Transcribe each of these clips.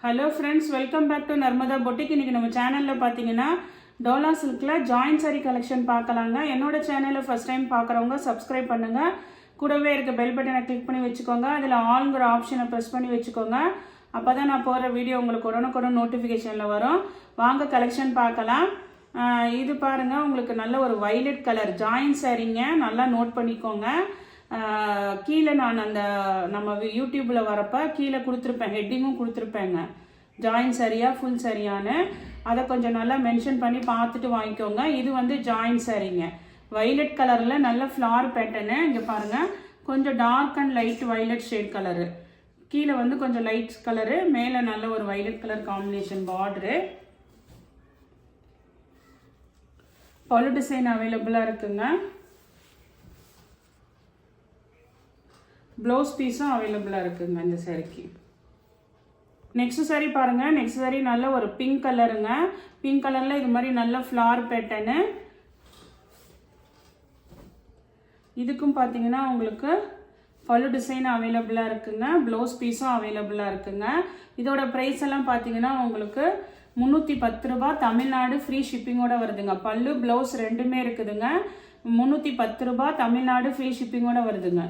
Hello friends, welcome back to Narmada boutique. இன்றைக்கி நம்ம சேனலில் பார்த்தீங்கன்னா டோலா சில்கில் ஜாயின்ட் சாரி கலெக்ஷன் பார்க்கலாங்க. என்னோட சேனலை ஃபஸ்ட் டைம் பார்க்குறவங்க சப்ஸ்கிரைப் பண்ணுங்கள். கூடவே இருக்க பெல் பட்டனை கிளிக் பண்ணி வச்சுக்கோங்க. அதில் ஆல்ங்கிற ஆப்ஷனை ப்ரெஸ் பண்ணி வச்சுக்கோங்க. அப்போ தான் நான் போகிற வீடியோ உங்களுக்கு உடனுக்குடன் நோட்டிஃபிகேஷனில் வரும். வாங்க கலெக்ஷன் பார்க்கலாம். இது பாருங்கள், உங்களுக்கு நல்ல ஒரு வைலட் கலர் ஜாயின்ட் சாரீங்க. நல்லா நோட் பண்ணிக்கோங்க. கீழே நான் அந்த நம்ம யூடியூப்பில் வரப்போ கீழே கொடுத்துருப்பேன், ஹெட்டிங்கும் கொடுத்துருப்பேங்க, ஜாயின் சரியா ஃபுல் சரியான்னு. அதை கொஞ்சம் நல்லா மென்ஷன் பண்ணி பார்த்துட்டு வாங்கிக்கோங்க. இது வந்து ஜாயின் சாரீங்க, வைலட் கலரில் நல்ல ஃப்ளார் பேட்டர்னு. இங்கே பாருங்கள், கொஞ்சம் dark and light violet shade colour, கீழே வந்து கொஞ்சம் லைட் கலரு, மேலே நல்ல ஒரு வைலட் கலர் காம்பினேஷன் பார்டரு. பல்லு டிசைன் அவைலபிளாக இருக்குங்க. ப்ளவுஸ் பீஸும் அவைலபிளாக இருக்குங்க இந்த சாரிக்கு. நெக்ஸ்ட் சாரி பாருங்கள். நெக்ஸ்ட் சாரி நல்ல ஒரு பிங்க் கலருங்க. பிங்க் கலரில் இது மாதிரி நல்ல ஃப்ளார் பேட்டர்னு. இதுக்கும் பார்த்தீங்கன்னா உங்களுக்கு பல்லு டிசைன் அவைலபிளாக இருக்குங்க. ப்ளவுஸ் பீஸும் அவைலபிளாக இருக்குங்க. இதோட ப்ரைஸ் எல்லாம் பார்த்தீங்கன்னா உங்களுக்கு 310 ரூபா. தமிழ்நாடு ஃப்ரீ ஷிப்பிங்கோட வருதுங்க. பல்லு ப்ளவுஸ் ரெண்டுமே இருக்குதுங்க. 310 ரூபா, தமிழ்நாடு ஃப்ரீ ஷிப்பிங்கோட வருதுங்க.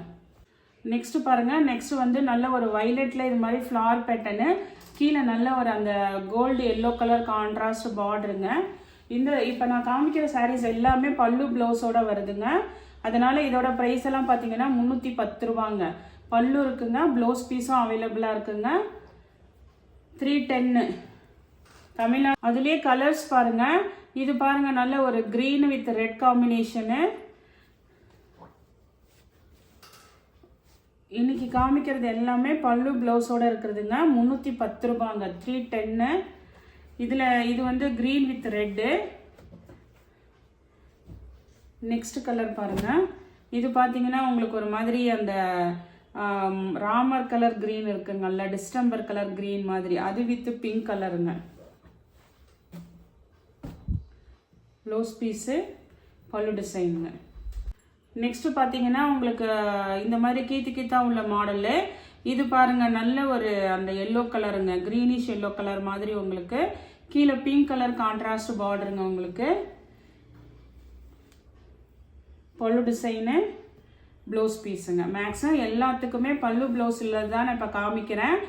நெக்ஸ்ட் பாருங்க. நெக்ஸ்ட் வந்து நல்ல ஒரு வைலட்ல இது மாதிரி ஃப்ளார் பேட்டர்னு, கீழே நல்ல ஒரு அந்த கோல்டு எல்லோ கலர் கான்ட்ராஸ்ட் பார்டருங்க. இந்த இப்போ நான் காமிக்கிற சாரீஸ் எல்லாமே பல்லு ப்ளவுஸோட வருதுங்க. அதனால இதோட ப்ரைஸ் எல்லாம் பார்த்தீங்கன்னா 310 ரூபாங்க. பல்லு இருக்குங்க, ப்ளவுஸ் பீஸும் அவைலபிளாக இருக்குங்க. 310 தமிழ்நாடு. அதுலேயே கலர்ஸ் பாருங்க. இது பாருங்க, நல்ல ஒரு க்ரீன் வித் ரெட் காம்பினேஷனு. இன்னைக்கு காமிக்கிறது எல்லாமே பல்லு ப்ளவுஸோட இருக்கிறதுங்க. 310 ரூபாங்க. 310. இதில் இது வந்து green with red. Next colour பாருங்க. இது பார்த்தீங்கன்னா உங்களுக்கு ஒரு மாதிரி அந்த ராமர் கலர் க்ரீன் இருக்குங்கல்ல, டிஸ்டம்பர் கலர் க்ரீன் மாதிரி, அது வித் பிங்க் கலருங்க. ப்ளவுஸ் பீஸு, பல்லு டிசைனுங்க. நெக்ஸ்ட் பார்த்தீங்கன்னா உங்களுக்கு இந்த மாதிரி கீத்தா உள்ள மாடலு. இது பாருங்க, நல்ல ஒரு அந்த எல்லோ கலருங்க, க்ரீனிஷ் எல்லோ கலர் மாதிரி. உங்களுக்கு கீழே பிங்க் கலர் கான்ட்ராஸ்ட் பார்டருங்க. உங்களுக்கு பல்லு டிசைனு, ப்ளவுஸ் பீஸுங்க. மேக்ஸிமம் எல்லாத்துக்குமே பல்லு ப்ளவுஸ் இல்லது தான் நான் இப்போ காமிக்கிறேன்.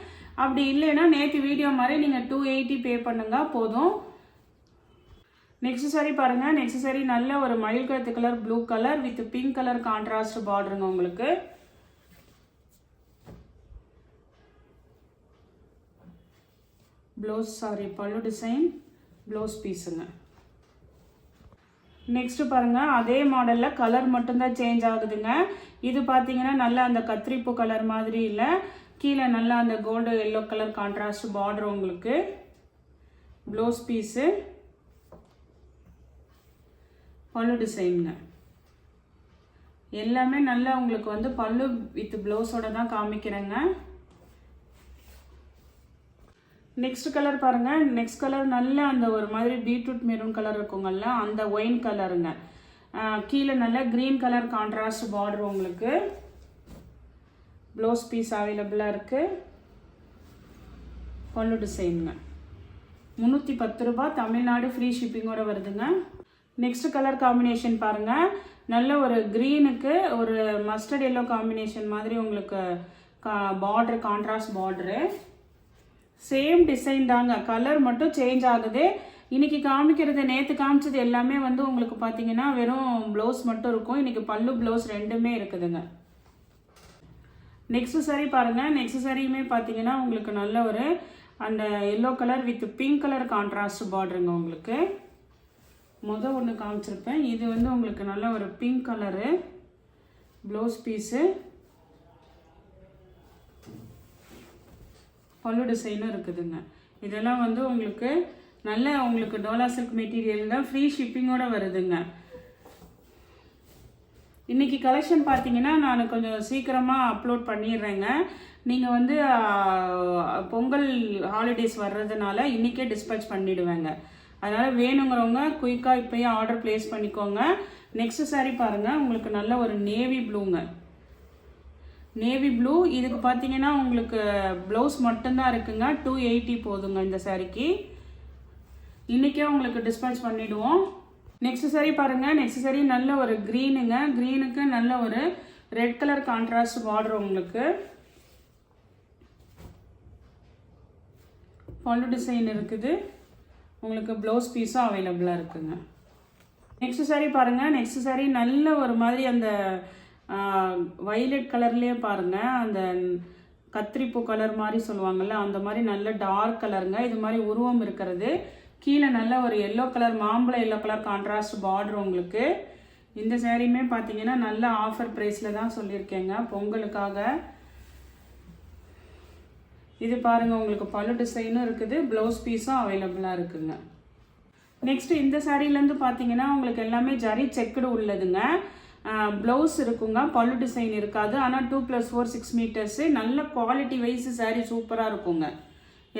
அப்படி இல்லைன்னா நேற்று வீடியோ மாதிரி நீங்கள் 280 பே பண்ணுங்க போதும். நெக்ஸ்ட் சாரி பாருங்க. நெக்ஸ்ட் சாரி நல்ல ஒரு மயில் கழுத்து colour blue colour with pink colour contrast பார்டருங்க. உங்களுக்கு ப்ளவுஸ் பல்லு டிசைன், ப்ளவுஸ் பீஸுங்க. நெக்ஸ்ட் பாருங்க, அதே மாடல்ல கலர் மட்டும்தான் சேஞ்ச் ஆகுதுங்க. இது பார்த்தீங்கன்னா நல்ல அந்த கத்திரிப்பூ கலர் மாதிரி இல்லை, கீழே நல்லா அந்த gold yellow colour contrast border. உங்களுக்கு ப்ளவுஸ் பீஸு, பல்லு டிசைனுங்க. எல்லாமே நல்லா உங்களுக்கு வந்து பல்லு வித் ப்ளவுஸோட தான் காமிக்கிறேங்க. நெக்ஸ்ட் கலர் பாருங்க. நெக்ஸ்ட் கலர் நல்ல அந்த ஒரு மாதிரி பீட்ரூட் மெரூன் கலர் இருக்குங்கல்ல, அந்த ஒயின் கலருங்க. கீழே நல்ல க்ரீன் கலர் கான்ட்ராஸ்ட் பார்டர். உங்களுக்கு ப்ளவுஸ் பீஸ் அவைலபிளாக இருக்கு. பல்லு டிசைனுங்க. 310 ரூபா, தமிழ்நாடு ஃப்ரீ ஷிப்பிங்கோட வருதுங்க. நெக்ஸ்ட் கலர் காம்பினேஷன் பாருங்க. நல்ல ஒரு க்ரீனுக்கு ஒரு மஸ்டர்ட் எல்லோ காம்பினேஷன் மாதிரி உங்களுக்கு border, contrast border. Same design தாங்க, கலர் மட்டும் சேஞ்ச் ஆகுது. இன்னைக்கு காமிக்கிறது, நேற்று காமிச்சது எல்லாமே வந்து உங்களுக்கு பார்த்தீங்கன்னா வெறும் ப்ளவுஸ் மட்டும் இருக்கும். இன்னைக்கு பல்லு ப்ளவுஸ் ரெண்டுமே இருக்குதுங்க. நெக்ஸ்ட் சாரி பாருங்க. நெக்ஸ்ட் சாரியுமே பார்த்தீங்கன்னா உங்களுக்கு நல்ல ஒரு அந்த yellow colour with pink colour contrast பார்டருங்க. உங்களுக்கு ஒன்று காமிச்சிருப்பேன். இது வந்து உங்களுக்கு நல்ல ஒரு பிங்க் கலரு, ப்ளவுஸ் பீஸு, பல்லு டிசைனும் இருக்குதுங்க. இதெல்லாம் வந்து உங்களுக்கு நல்ல உங்களுக்கு டோலா சில்க் மெட்டீரியல் தான், ஃப்ரீ ஷிப்பிங்கோட வருதுங்க. இன்னைக்கு கலெக்ஷன் பார்த்தீங்கன்னா நான் கொஞ்சம் சீக்கிரமாக அப்லோட் பண்ணிடுறேங்க. நீங்கள் வந்து பொங்கல் ஹாலிடேஸ் வர்றதுனால இன்றைக்கே டிஸ்பேச் பண்ணிவிடுவேங்க. அதனால் வேணுங்கிறவங்க குயிக்காக இப்போயே ஆர்டர் ப்ளேஸ் பண்ணிக்கோங்க. நெக்ஸ்ட் சாரி பாருங்கள். உங்களுக்கு நல்ல ஒரு நேவி ப்ளூங்க. Navy blue. இதுக்கு பார்த்தீங்கன்னா உங்களுக்கு ப்ளவுஸ் மட்டும்தான் இருக்குங்க. 280 போதுங்க இந்த சாரிக்கு. இன்றைக்கே உங்களுக்கு டிஸ்பேச் பண்ணிவிடுவோம். நெக்ஸ்ட் சாரி பாருங்கள். நெக்ஸ்ட் சாரி நல்ல ஒரு க்ரீனுங்க. க்ரீனுக்கு நல்ல ஒரு ரெட் கலர் கான்ட்ராஸ்ட் பார்டர் உங்களுக்கு. பல்லு டிசைன் இருக்குது. உங்களுக்கு ப்ளவுஸ் பீஸும் அவைலபிளாக இருக்குங்க. நெக்ஸ்ட் சாரி பாருங்கள். நெக்ஸ்ட் சாரி நல்ல ஒரு மாதிரி அந்த வைலட் கலர்லேயே பாருங்கள், அந்த கத்திரிப்பூ கலர் மாதிரி சொல்லுவாங்கள்ல, அந்த மாதிரி நல்ல டார்க் கலருங்க. இது மாதிரி உருவம் இருக்கிறது. கீழே நல்ல ஒரு எல்லோ கலர், மாம்பழ எல்லோ கலர் கான்ட்ராஸ்ட் பார்டர் உங்களுக்கு. இந்த சாரியுமே பார்த்தீங்கன்னா நல்ல ஆஃபர் ப்ரைஸில் தான் சொல்லியிருக்கேங்க பொங்கலுக்காக. இது பாருங்கள், உங்களுக்கு பல்லு டிசைனும் இருக்குது, ப்ளவுஸ் பீஸும் அவைலபிளாக இருக்குங்க. நெக்ஸ்ட்டு இந்த சாரீலேருந்து பார்த்தீங்கன்னா உங்களுக்கு எல்லாமே ஜரி செக்குடு உள்ளதுங்க. ப்ளவுஸ் இருக்குங்க, பல்லு டிசைன் இருக்காது. ஆனால் 2+4 6 மீட்டர்ஸு. நல்ல குவாலிட்டி வைஸ் சாரீ சூப்பராக இருக்குங்க.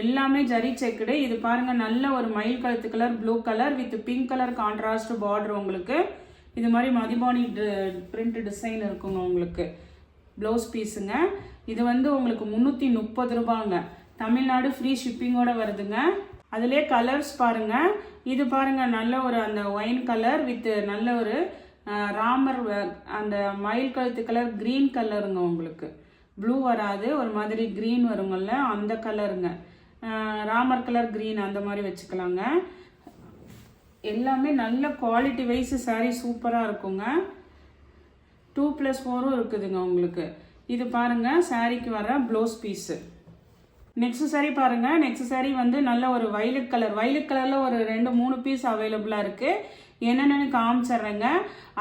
எல்லாமே ஜரி செக்குடு. இது பாருங்கள், நல்ல ஒரு மயில் கழுத்து colour blue colour with pink colour contrast border உங்களுக்கு. இது மாதிரி மதிபானி பிரிண்ட் டிசைன் இருக்குங்க உங்களுக்கு. ப்ளவுஸ் பீஸுங்க. இது வந்து உங்களுக்கு 330 ரூபாங்க. தமிழ்நாடு ஃப்ரீ ஷிப்பிங்கோட வருதுங்க. அதுலேயே கலர்ஸ் பாருங்கள். இது பாருங்கள், நல்ல ஒரு அந்த ஒயின் கலர் வித் நல்ல ஒரு ராமர் அந்த மயில் கழுத்து கலர் க்ரீன் கலருங்க உங்களுக்கு. ப்ளூ வராது, ஒரு மாதிரி க்ரீன் வருங்கள்ல, அந்த கலருங்க. ராமர் கலர் க்ரீன் அந்த மாதிரி வச்சுக்கலாங்க. எல்லாமே நல்ல குவாலிட்டி வைஸ் சாரீ சூப்பராக இருக்குங்க. 2+4 இருக்குதுங்க உங்களுக்கு. இது பாருங்கள், சாரீக்கு வர ப்ளவுஸ் பீஸு. நெக்ஸ்ட் சாரீ பாருங்கள். நெக்ஸ்ட் சாரீ வந்து நல்ல ஒரு வைலட் கலர். வைலட் கலரில் ஒரு 2-3 பீஸ் அவைலபிளாக இருக்குது. என்னென்னு காமிச்சிட்றேங்க.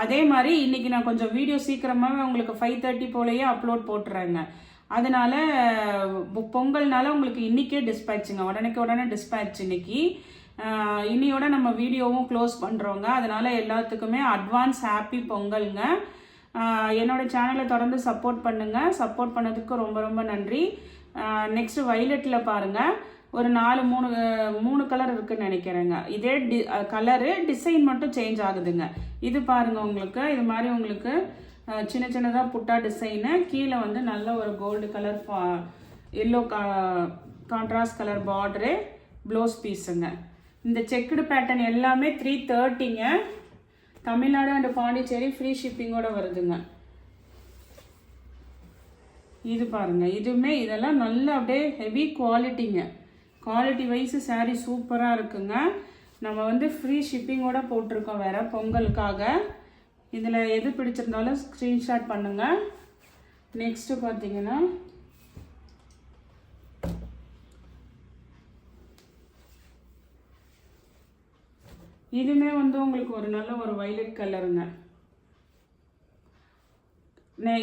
அதே மாதிரி இன்றைக்கி நான் கொஞ்சம் வீடியோ சீக்கிரமாகவே உங்களுக்கு 5:30 போலேயே அப்லோட் போட்டுறேங்க. அதனால் பொங்கல்னால உங்களுக்கு இன்றைக்கே டிஸ்பேட்சுங்க. உடனே டிஸ்பேட்ச் இன்னைக்கு. இன்னையோட நம்ம வீடியோவும் க்ளோஸ் பண்ணுறோங்க. அதனால் எல்லாத்துக்குமே அட்வான்ஸ் ஹாப்பி பொங்கலுங்க. என்னோட சேனலை தொடர்ந்து சப்போர்ட் பண்ணுங்கள். சப்போர்ட் பண்ணதுக்கு ரொம்ப ரொம்ப நன்றி. நெக்ஸ்ட்டு வைலட்டில் பாருங்கள், ஒரு 3 கலர் இருக்குதுன்னு நினைக்கிறேங்க. இதே கலரு டிசைன் மட்டும் சேஞ்ச் ஆகுதுங்க. இது பாருங்கள் உங்களுக்கு. இது மாதிரி உங்களுக்கு சின்ன சின்னதாக புட்டா டிசைனு. கீழே வந்து நல்ல ஒரு gold colour yellow contrast colour border, blouse பீஸுங்க. இந்த செக்குடு பேட்டர்ன் எல்லாமே 330ங்க. தமிழ்நாடு அண்ட் பாண்டிச்சேரி ஃப்ரீ ஷிப்பிங்கோட வருதுங்க. இது பாருங்கள், இதுவுமே இதெல்லாம் நல்லா அப்படியே ஹெவி குவாலிட்டிங்க. குவாலிட்டி வைஸ் சாரீ சூப்பராக இருக்குங்க. நம்ம வந்து ஃப்ரீ ஷிப்பிங்கோட போட்டிருக்கோம் வேறு பொங்கலுக்காக. இதில் எது பிடிச்சிருந்தாலும் ஸ்க்ரீன்ஷாட் பண்ணுங்கள். நெக்ஸ்ட்டு பார்த்தீங்கன்னா இதுவுமே வந்து உங்களுக்கு ஒரு நல்ல ஒரு வைலட் கலருங்க.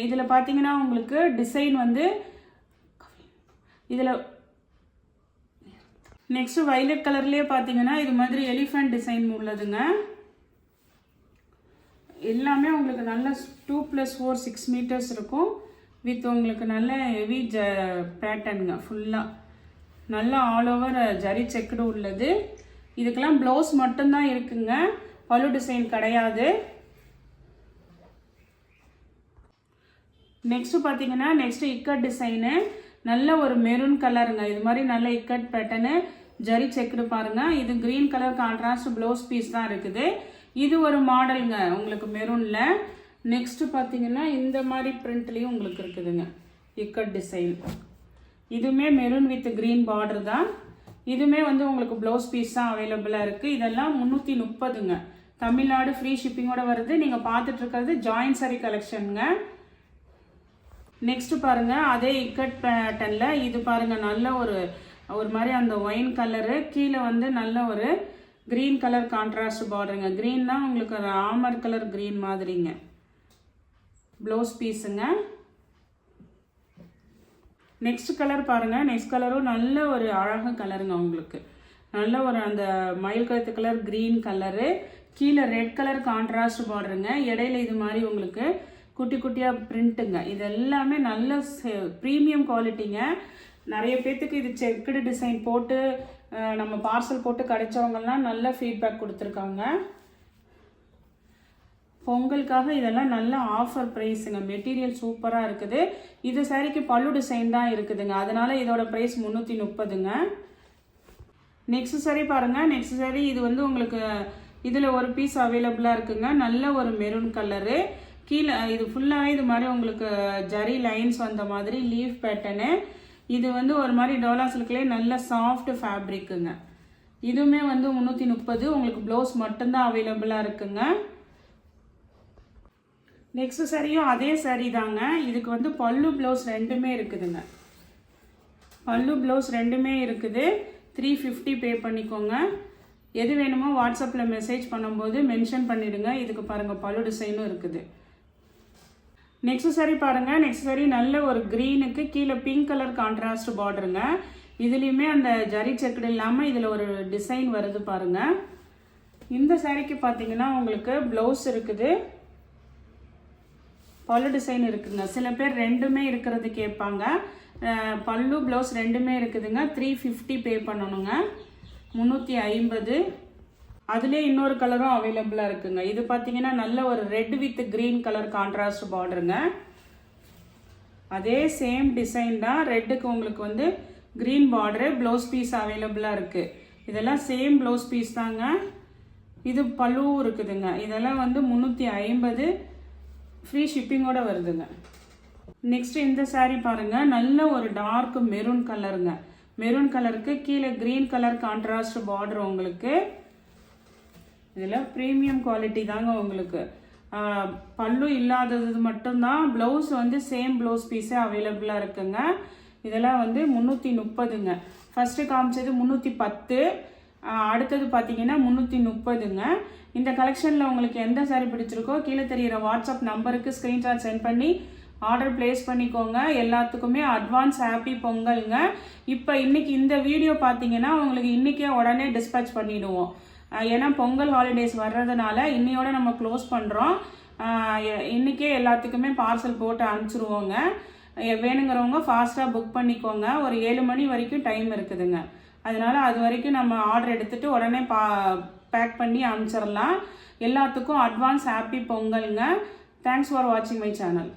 இதில் பார்த்தீங்கன்னா உங்களுக்கு டிசைன் வந்து இதில் நெக்ஸ்ட்டு வைலட் கலர்லேயே பார்த்தீங்கன்னா இது மாதிரி எலிஃபண்ட் டிசைன் உள்ளதுங்க. எல்லாமே உங்களுக்கு நல்ல 2+4 6 மீட்டர்ஸ் இருக்கும். வித் உங்களுக்கு நல்ல ஹெவி பேட்டர்னுங்க. ஃபுல்லாக நல்லா ஆல் ஓவர் ஜரி செக்குடு உள்ளது. இதுக்கெல்லாம் ப்ளவுஸ் மட்டும்தான் இருக்குங்க, பல்லு டிசைன் கிடையாது. நெக்ஸ்ட்டு பார்த்தீங்கன்னா நெக்ஸ்ட்டு இக்கட் டிசைனு. நல்ல ஒரு மெரூன் கலருங்க. இது மாதிரி நல்ல இக்கட் பேட்டர்னு ஜரி செக்குடு பாருங்கள். இது green colour contrast blouse piece தான் இருக்குது. இது ஒரு மாடலுங்க உங்களுக்கு மெரூனில். நெக்ஸ்ட்டு பார்த்தீங்கன்னா இந்த மாதிரி பிரிண்ட்லேயும் உங்களுக்கு இருக்குதுங்க இக்கட் டிசைன். இதுவுமே மெரூன் வித் க்ரீன் பார்டர் தான். இதுவுமே வந்து உங்களுக்கு ப்ளவுஸ் பீஸ் தான் அவைலபிளாக இருக்குது. இதெல்லாம் 330ங்க. தமிழ்நாடு ஃப்ரீ ஷிப்பிங்கோட வருது. நீங்கள் பார்த்துட்டு இருக்கிறது ஜாயின் சாரி கலெக்ஷனுங்க. நெக்ஸ்ட்டு பாருங்கள், அதே இக்கட் பேட்டர்னில் இது பாருங்கள், நல்ல ஒரு மாதிரி அந்த ஒயின் கலரு. கீழே வந்து நல்ல ஒரு க்ரீன் கலர் கான்ட்ராஸ்ட் பார்டருங்க. க்ரீன்னா உங்களுக்கு ராமர் கலர் க்ரீன் மாதிரிங்க. ப்ளவுஸ் பீஸுங்க. நெக்ஸ்ட் கலர் பாருங்கள். நெக்ஸ்ட் கலரும் நல்ல ஒரு அழகாக கலருங்க உங்களுக்கு. நல்ல ஒரு அந்த மயில் கழுத்து கலர் க்ரீன் கலரு. கீழே ரெட் கலர் கான்ட்ராஸ்ட் பார்டருங்க. இடையில இது மாதிரி உங்களுக்கு குட்டி குட்டியாக பிரிண்ட்டுங்க. இது எல்லாமே நல்ல ப்ரீமியம் குவாலிட்டிங்க. நிறைய பேர்த்துக்கு இது செக்குடு டிசைன் போட்டு நம்ம பார்சல் போட்டு கிடைச்சவங்கலாம் நல்ல ஃபீட்பேக் கொடுத்துருக்காங்க. பொங்கலுக்காக இதெல்லாம் நல்ல ஆஃபர் ப்ரைஸுங்க. மெட்டீரியல் சூப்பராக இருக்குது. இது சாரிக்கு பல்லு டிசைன் தான் இருக்குதுங்க, அதனால இதோட ப்ரைஸ் 330ங்க. நெக்ஸ்ட் சாரி பாருங்கள். நெக்ஸ்ட் சாரி இது வந்து உங்களுக்கு இதில் ஒரு பீஸ் அவைலபிளாக இருக்குங்க. நல்ல ஒரு மெரூன் கலரு. கீழே இது ஃபுல்லாகவே இது மாதிரி உங்களுக்கு ஜரி லைன்ஸ் வந்த மாதிரி லீஃப் பேட்டர்னு. இது வந்து ஒரு மாதிரி டோலா சில்க்லேயே நல்ல சாஃப்ட் ஃபேப்ரிக்குங்க. இதுவுமே வந்து 330. உங்களுக்கு ப்ளவுஸ் மட்டும்தான் அவைலபிளாக இருக்குங்க. நெக்ஸ்ட் சாரியும் அதே சாரி தாங்க. இதுக்கு வந்து பல்லு ப்ளவுஸ் ரெண்டுமே இருக்குதுங்க. பல்லு ப்ளவுஸ் ரெண்டுமே இருக்குது. 350 பே பண்ணிக்கோங்க. எது வேணுமோ வாட்ஸ்அப்பில் மெசேஜ் பண்ணும்போது மென்ஷன் பண்ணிவிடுங்க. இதுக்கு பாருங்கள் பல்லு டிசைனும் இருக்குது. நெக்ஸ்ட் சாரி பாருங்கள். நெக்ஸ்ட் சாரி நல்ல ஒரு க்ரீனுக்கு கீழே பிங்க் கலர் கான்ட்ராஸ்ட் பார்டருங்க. இதுலேயுமே அந்த ஜரி செக்குடு இல்லாமல் இதில் ஒரு டிசைன் வருது பாருங்கள். இந்த சாரிக்கு பார்த்தீங்கன்னா உங்களுக்கு ப்ளவுஸ் இருக்குது, பல்லு டிசைன் இருக்குதுங்க. சில பேர் ரெண்டுமே இருக்கிறது கேட்பாங்க. பல்லு ப்ளவுஸ் ரெண்டுமே இருக்குதுங்க. 350 பே பண்ணணுங்க. 350. அதுலேயே இன்னொரு கலரும் அவைலபிளாக இருக்குங்க. இது பார்த்தீங்கன்னா நல்ல ஒரு red with green colour contrast பார்டருங்க. அதே சேம் டிசைன் தான். ரெட்டுக்கு உங்களுக்கு வந்து க்ரீன் பார்டரு, ப்ளவுஸ் பீஸ் அவைலபிளாக இருக்குது. இதெல்லாம் சேம் ப்ளவுஸ் பீஸ் தாங்க. இது பல்லுவும் இருக்குதுங்க. இதெல்லாம் வந்து 350 ஃப்ரீ ஷிப்பிங்கோடு வருதுங்க. நெக்ஸ்ட் இந்த சாரீ பாருங்கள். நல்ல ஒரு டார்க் மெரூன் கலருங்க. மெரூன் கலருக்கு கீழே க்ரீன் கலர் கான்ட்ராஸ்ட் பார்டர் உங்களுக்கு. இதில் ப்ரீமியம் குவாலிட்டி தாங்க உங்களுக்கு. பல்லு இல்லாதது மட்டும்தான். ப்ளவுஸ் வந்து சேம் ப்ளவுஸ் பீஸே அவைலபிளாக இருக்குங்க. இதெல்லாம் வந்து 330ங்க. ஃபஸ்ட்டு காமிச்சது 310. அடுத்தது பார்த்தீங்கன்னா 330ங்க. இந்த கலெக்ஷனில் உங்களுக்கு எந்த சாரீ பிடிச்சிருக்கோ கீழே தெரிகிற வாட்ஸ்அப் நம்பருக்கு ஸ்க்ரீன்ஷாட் சென்ட் பண்ணி ஆர்டர் ப்ளேஸ் பண்ணிக்கோங்க. எல்லாத்துக்குமே அட்வான்ஸ் ஹாப்பி பொங்கலுங்க. இப்போ இன்றைக்கி இந்த வீடியோ பார்த்தீங்கன்னா உங்களுக்கு இன்றைக்கே உடனே டிஸ்பேச் பண்ணிவிடுவோம். ஏன்னா பொங்கல் ஹாலிடேஸ் வர்றதுனால இன்னையோட நம்ம க்ளோஸ் பண்ணுறோம். இன்றைக்கே எல்லாத்துக்குமே பார்சல் போட்டு அனுப்பிச்சிருவோங்க. வேணுங்கிறவங்க ஃபாஸ்ட்டாக புக் பண்ணிக்கோங்க. ஒரு 7 மணி வரைக்கும் டைம் இருக்குதுங்க. அதனால் அது வரைக்கும் நம்ம ஆர்டர் எடுத்துகிட்டு உடனே பேக் பண்ணி அனுப்பிச்சிடலாம். எல்லாத்துக்கும் அட்வான்ஸ் ஹாப்பி பொங்கலுங்க. தேங்க்ஸ் ஃபார் வாட்சிங் மை சேனல்.